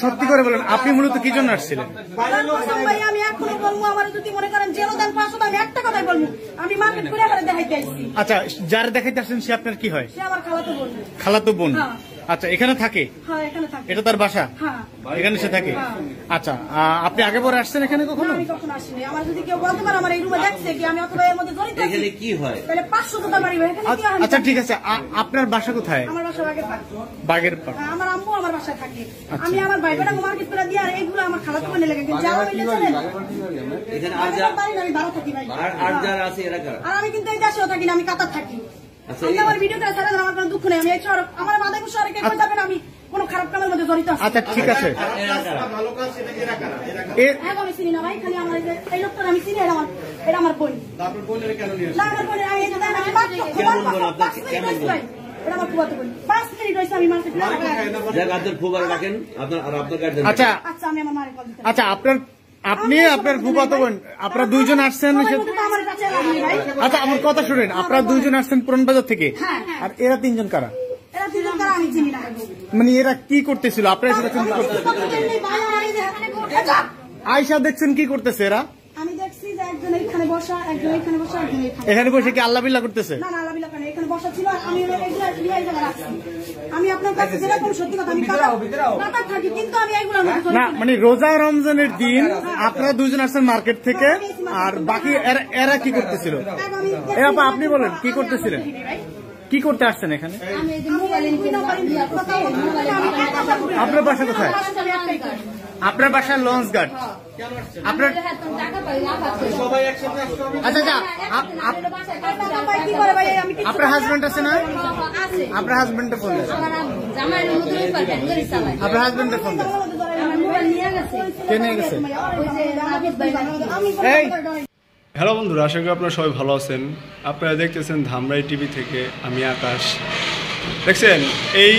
সত্যি করে বলেন, আপনি মূলত কি জন্য আসছিলেন? আমি এখনো বলবো, আমার যদি মনে করেন জেলো দেন 500, আমি একটা কথাই বলবো, আমি মার্কেট করে দেখাইতে আসছি। আচ্ছা, যারা দেখাইতে আসছেন সে আপনার কি হয়? সে আমার খালাতো বোন। খালাতো বোন? আচ্ছা, এখানে থাকে? হ্যাঁ, এখানে থাকে। এটা তার বাসা? হ্যাঁ, এখানে সে থাকে। আচ্ছা, আপনি আগে পরে আসছেন এখানে কখনো? আমি কখনো আসিনি। আমার যদি কেউ বলতে পারে আমার এই রুমে দেখছে কি আমি অথবা এর মধ্যে জড়িত আছি, এখানে কি হয় তাহলে 500 টাকা মারিবে। এখানে কি হয়? আচ্ছা ঠিক আছে, আপনার বাসা কোথায়? আমার বাসা বাগেরপাড়। বাগেরপাড়? আমার আম্মু আমার বাসায় থাকে। আমি আমার ভাই বোনকে মার্কেট করে দিয়ে আর এইগুলো আমার খালাতো বোন লাগে। যারা মিলে চলেন এখানে আমি ভালো থাকি ভাই। আর যারা আছে এরা কারা? আর আমি কিন্তু এই দেশেও থাকি না, আমি কাতার থাকি। আমি আমার ভিডিও করে ছাড়া আমার কোনো দুঃখ নেই। আমি এই শহর আমার মাদারীপুর শহরে কে কই যাবেন আমি কোনো খারাপ কামের মধ্যে জড়িত আছি। আচ্ছা ঠিক আছে, আমি চিনি না ভাই, খালি আমার এই লোকটা আমি চিনি। এটা আমার বোন। তারপর বোনের কেন নিয়ে না, আমার বোন আমি এটা আমি মাত্র এটা আমার ফুয়াতো বোন। 5 মিনিট হইছে আমি মার্কেট না যাক আপনার ফুবার রাখেন, আপনার আর আপনার গার্জেন। আচ্ছা আচ্ছা, আমি আমার মারে কল দিতে। আচ্ছা, আপনি আপনার ফুফাতো বোন আপনারা দুইজন আসছেন? আমার কাছে লাগনি ভাই। আচ্ছা, আমার কথা শুনেন, আপনারা দুইজন আসছেন পুরান বাজার থেকে, আর এরা তিনজন কারা? এরা দুজন কারা আমি চিনি না। মানে এরা কি করতেছিল? আপনারা সেটা কি করতেছিল? আয়শা দেখছেন কি করতেছে এরা? আমি দেখছি যে একজন এখানে বসা, একজন এখানে বসা, একজন এখানে বসে কি আল্লাহ বিল্লাহ করতেছে? না না, আল্লাহ বিল্লাহ কেন, এখানে বসা ছিল। আমি এগুলা এই জায়গায় রাখছি। আমি আপনার কাছে যেরকম সত্যি কথা, আমি কাতার থাকি, কিন্তু আমি এগুলো না, মানে রোজা রমজানের দিন আপনারা দুজন আসছেন মার্কেট থেকে, আর বাকি এরা কি করতেছিল? আপনি বলেন কি করতেছিলেন? কি করতে আসছেন এখানে? আপনার বাসা কোথায়? আপনার বাসা লঞ্চ গার্ড? আপনার আচ্ছা, আপনার হাজবেন্ড আছে না? আপনার হাজবেন্ডে ফোন দেন, আপনার হাজবেন্ডে ফোন দেন। কে নিয়ে গেছে? হ্যালো বন্ধুরা, আশা করি আপনারা সবাই ভালো আছেন। আপনারা দেখতেছেন ধামরাই টিভি থেকে, আমি আকাশ। দেখছেন এই